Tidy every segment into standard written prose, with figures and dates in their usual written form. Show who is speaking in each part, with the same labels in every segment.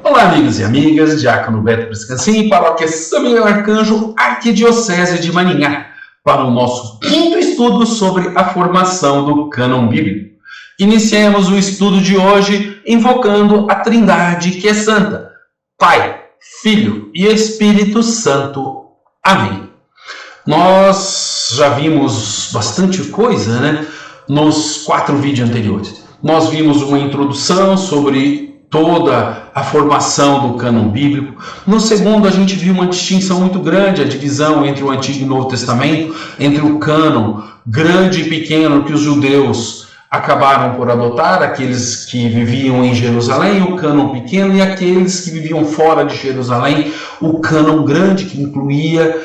Speaker 1: Olá, amigos e amigas, Diácono Beto Briscancini, Paróquia São Miguel Arcanjo, Arquidiocese de Maringá, para o nosso quinto estudo sobre a formação do cânon bíblico. Iniciemos o estudo de hoje invocando a Trindade que é santa, Pai, Filho e Espírito Santo. Amém. Nós já vimos bastante coisa, nos 4 vídeos anteriores. Nós vimos uma introdução sobre toda a formação do cânon bíblico. No segundo, a gente viu uma distinção muito grande, a divisão entre o Antigo e o Novo Testamento, entre o cânon grande e pequeno que os judeus acabaram por adotar, aqueles que viviam em Jerusalém, o cânon pequeno, e aqueles que viviam fora de Jerusalém, o cânon grande, que incluía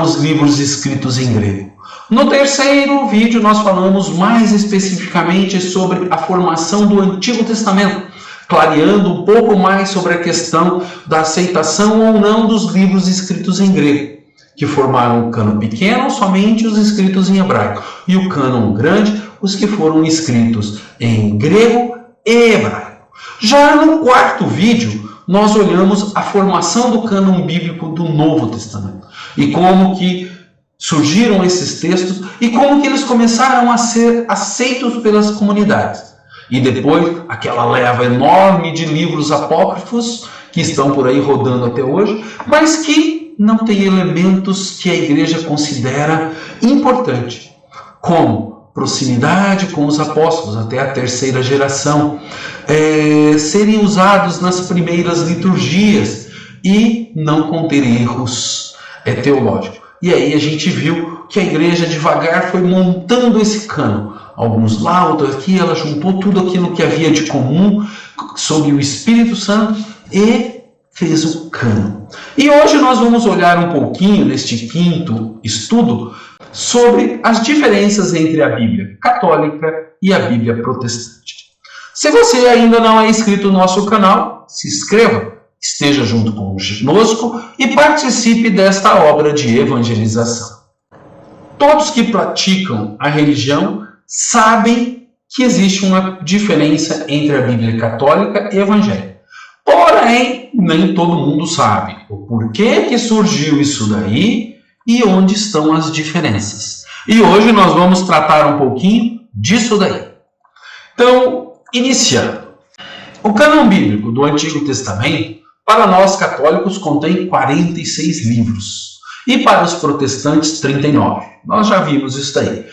Speaker 1: os livros escritos em grego. No terceiro vídeo, nós falamos mais especificamente sobre a formação do Antigo Testamento, clareando um pouco mais sobre a questão da aceitação ou não dos livros escritos em grego, que formaram o cânon pequeno, somente os escritos em hebraico, e o cânon grande, os que foram escritos em grego e hebraico. Já no quarto vídeo, nós olhamos a formação do cânon bíblico do Novo Testamento, e como que surgiram esses textos, e como que eles começaram a ser aceitos pelas comunidades. E depois, aquela leva enorme de livros apócrifos que estão por aí rodando até hoje, mas que não tem elementos que a igreja considera importante, como proximidade com os apóstolos, até a terceira geração, serem usados nas primeiras liturgias e não conter erros teológicos. E aí a gente viu que a igreja devagar foi montando esse cânon. Alguns lá, outros aqui, ela juntou tudo aquilo que havia de comum sob o Espírito Santo e fez o cânon. E hoje nós vamos olhar um pouquinho, neste quinto estudo, sobre as diferenças entre a Bíblia católica e a Bíblia protestante. Se você ainda não é inscrito no nosso canal, se inscreva, esteja junto conosco e participe desta obra de evangelização. Todos que praticam a religião sabem que existe uma diferença entre a Bíblia católica e evangélica. Porém, nem todo mundo sabe o porquê que surgiu isso daí e onde estão as diferenças. E hoje nós vamos tratar um pouquinho disso daí. Então, iniciando. O cânon bíblico do Antigo Testamento, para nós católicos, contém 46 livros. E para os protestantes, 39. Nós já vimos isso daí.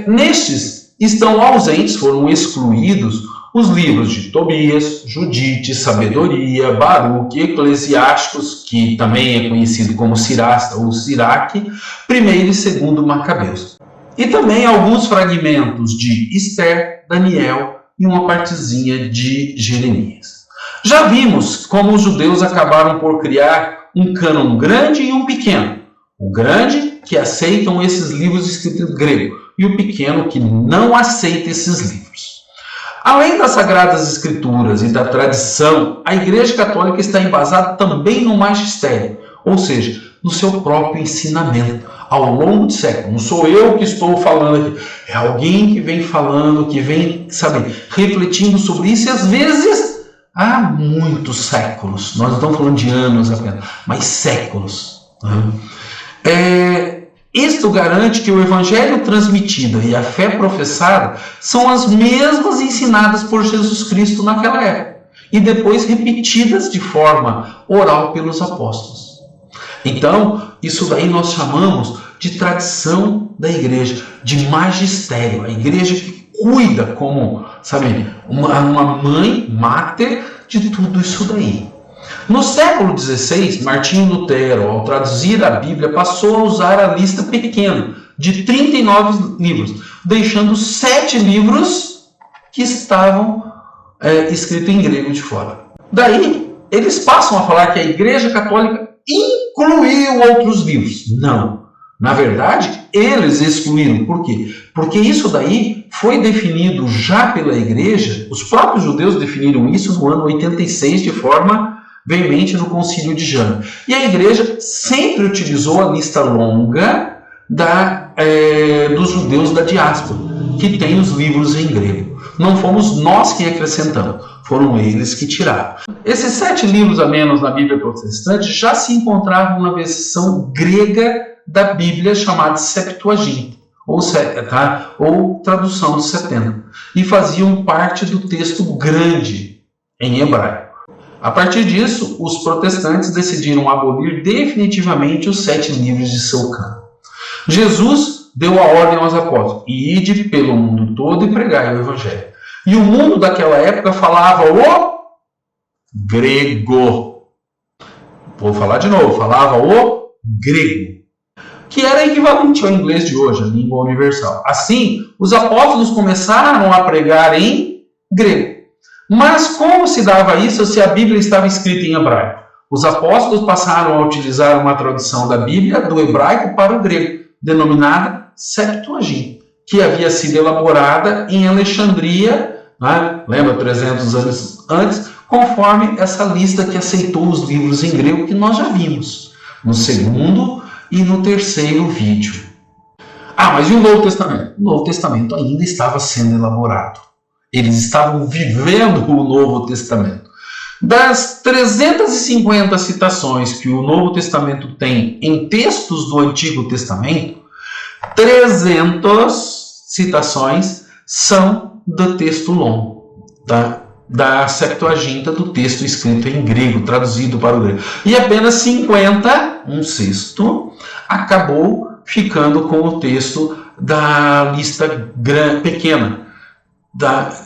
Speaker 1: Nestes estão ausentes, foram excluídos os livros de Tobias, Judite, Sabedoria, Baruque, Eclesiásticos, que também é conhecido como Sirasta ou Siraque, 1º e 2º Macabeus. E também alguns fragmentos de Esther, Daniel e uma partezinha de Jeremias. Já vimos como os judeus acabaram por criar um cânon grande e um pequeno. O grande, que aceitam esses livros escritos em grego, e o pequeno, que não aceita esses livros. Além das Sagradas Escrituras e da tradição, a Igreja Católica está embasada também no magistério, ou seja, no seu próprio ensinamento, ao longo de séculos. Não sou eu que estou falando aqui, é alguém que vem falando, que vem, refletindo sobre isso, e às vezes há muitos séculos. Nós não estamos falando de anos apenas, mas séculos. Isto garante que o evangelho transmitido e a fé professada são as mesmas ensinadas por Jesus Cristo naquela época e depois repetidas de forma oral pelos apóstolos. Então, isso daí nós chamamos de tradição da igreja, de magistério, a igreja que cuida como, uma mãe máter de tudo isso daí. No século XVI, Martinho Lutero, ao traduzir a Bíblia, passou a usar a lista pequena de 39 livros, deixando 7 livros que estavam escritos em grego de fora. Daí, eles passam a falar que a Igreja Católica incluiu outros livros. Não. Na verdade, eles excluíram. Por quê? Porque isso daí foi definido já pela Igreja, os próprios judeus definiram isso no ano 86 de forma veemente no Concílio de Jano. E a Igreja sempre utilizou a lista longa dos judeus da diáspora, que tem os livros em grego. Não fomos nós quem acrescentamos, foram eles que tiraram. Esses 7 livros a menos na Bíblia protestante já se encontravam na versão grega da Bíblia chamada Septuaginta, ou tradução dos 70, e faziam parte do texto grande em hebraico. A partir disso, os protestantes decidiram abolir definitivamente os 7 livros de seu cânon. Jesus deu a ordem aos apóstolos: ide pelo mundo todo e pregai o evangelho. E o mundo daquela época falava o grego. Vou falar de novo, falava o grego, que era equivalente ao inglês de hoje, a língua universal. Assim, os apóstolos começaram a pregar em grego. Mas como se dava isso se a Bíblia estava escrita em hebraico? Os apóstolos passaram a utilizar uma tradução da Bíblia do hebraico para o grego, denominada Septuaginta, que havia sido elaborada em Alexandria, né? Lembra, 300 anos antes, conforme essa lista que aceitou os livros em grego que nós já vimos no segundo e no terceiro vídeo. Mas e o Novo Testamento? O Novo Testamento ainda estava sendo elaborado. Eles estavam vivendo o Novo Testamento. Das 350 citações que o Novo Testamento tem em textos do Antigo Testamento, 300 citações são do texto longo, da Septuaginta, do texto escrito em grego, traduzido para o grego. E apenas 50, um sexto, acabou ficando com o texto da lista pequena,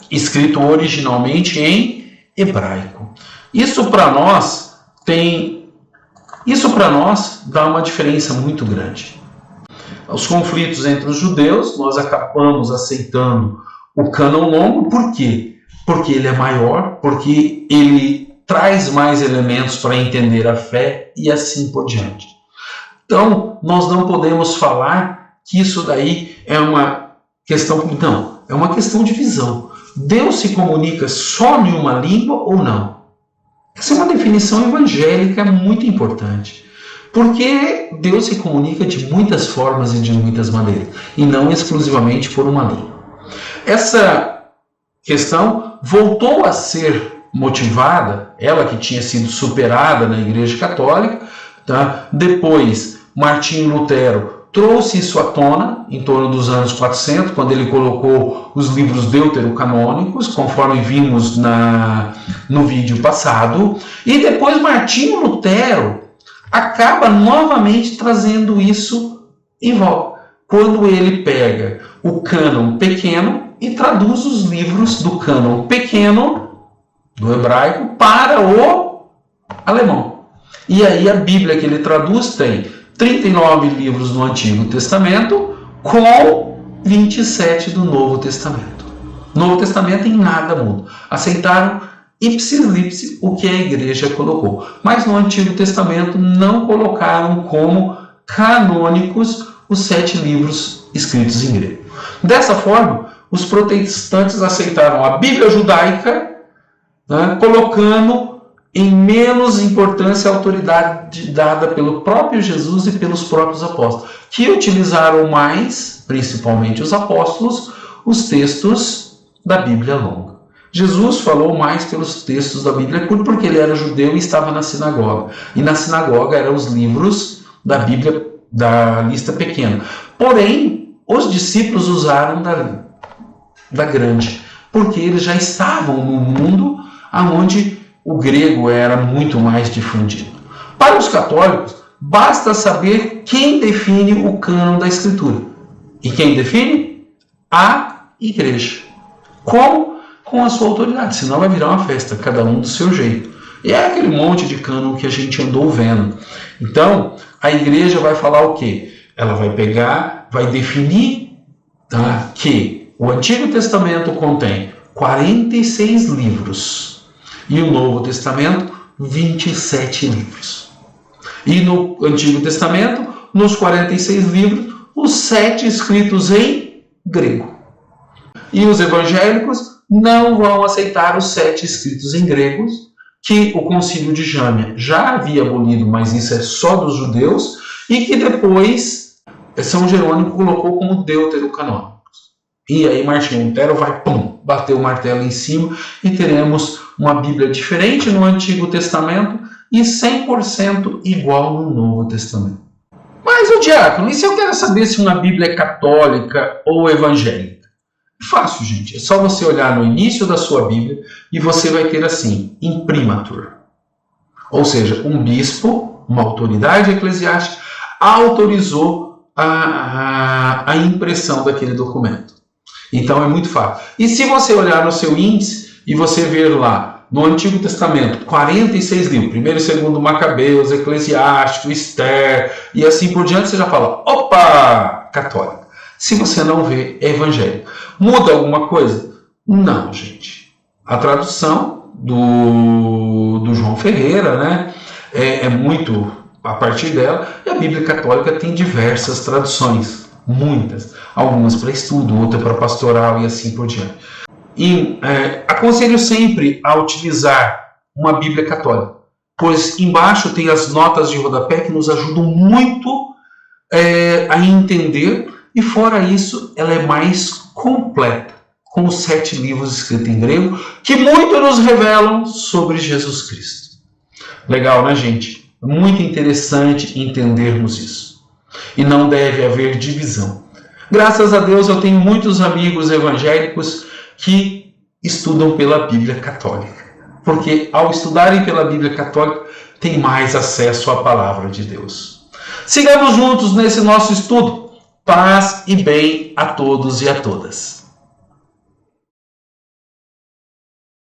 Speaker 1: escrito originalmente em hebraico. Isso para nós dá uma diferença muito grande. Os conflitos entre os judeus, nós acabamos aceitando o cânon longo. Por quê? Porque ele é maior, porque ele traz mais elementos para entender a fé e assim por diante. Então, nós não podemos falar que isso daí é uma questão... Não, é uma questão de visão. Deus se comunica só em uma língua ou não? Essa é uma definição evangélica muito importante. Porque Deus se comunica de muitas formas e de muitas maneiras, e não exclusivamente por uma língua. Essa questão voltou a ser motivada, ela que tinha sido superada na Igreja Católica, Depois, Martinho Lutero trouxe isso à tona, em torno dos anos 400, quando ele colocou os livros deuterocanônicos, conforme vimos no vídeo passado, e depois Martinho Lutero acaba novamente trazendo isso em volta, quando ele pega o cânon pequeno e traduz os livros do cânon pequeno, do hebraico, para o alemão. E aí a Bíblia que ele traduz tem 39 livros no Antigo Testamento com 27 do Novo Testamento. No Novo Testamento em nada muda. Aceitaram ipsis lipsis o que a igreja colocou. Mas no Antigo Testamento não colocaram como canônicos os 7 livros escritos em grego. Dessa forma, os protestantes aceitaram a Bíblia judaica, colocando em menos importância a autoridade dada pelo próprio Jesus e pelos próprios apóstolos, que utilizaram mais, principalmente os apóstolos, os textos da Bíblia longa. Jesus falou mais pelos textos da Bíblia porque ele era judeu e estava na sinagoga. E na sinagoga eram os livros da Bíblia da lista pequena. Porém, os discípulos usaram da grande, porque eles já estavam no mundo onde o grego era muito mais difundido. Para os católicos, basta saber quem define o cânon da Escritura. E quem define? A Igreja. Como? Com a sua autoridade, senão vai virar uma festa, cada um do seu jeito. E é aquele monte de cânon que a gente andou vendo. Então, a Igreja vai falar o quê? Ela vai pegar, vai definir que o Antigo Testamento contém 46 livros e o Novo Testamento 27 livros. E no Antigo Testamento, nos 46 livros, os 7 escritos em grego. E os evangélicos não vão aceitar os 7 escritos em gregos, que o Concílio de Jâmia já havia abolido, mas isso é só dos judeus, e que depois São Jerônimo colocou como deuterocanônicos. E aí Martinho Lutero vai, bater o martelo em cima e teremos uma Bíblia diferente no Antigo Testamento e 100% igual no Novo Testamento. Mas, o diácono, e se eu quero saber se uma Bíblia é católica ou evangélica? Fácil, gente. É só você olhar no início da sua Bíblia e você vai ter assim, imprimatur. Ou seja, um bispo, uma autoridade eclesiástica, autorizou a impressão daquele documento. Então é muito fácil. E se você olhar no seu índice e você ver lá no Antigo Testamento 46 livros, 1º e 2º Macabeus, Eclesiástico, Esther e assim por diante, você já fala, opa, católico. Se você não vê, é evangélico. Muda alguma coisa? Não, gente. A tradução do João Ferreira, né, é muito a partir dela, e a Bíblia Católica tem diversas traduções, muitas, algumas para estudo, outras para pastoral e assim por diante. E aconselho sempre a utilizar uma Bíblia Católica, pois embaixo tem as notas de rodapé que nos ajudam muito a entender, e fora isso, ela é mais completa, com os 7 livros escritos em grego, que muito nos revelam sobre Jesus Cristo. Legal, né, gente? É muito interessante entendermos isso. E não deve haver divisão. Graças a Deus eu tenho muitos amigos evangélicos que estudam pela Bíblia Católica. Porque ao estudarem pela Bíblia Católica, tem mais acesso à palavra de Deus. Sigamos juntos nesse nosso estudo. Paz e bem a todos e a todas.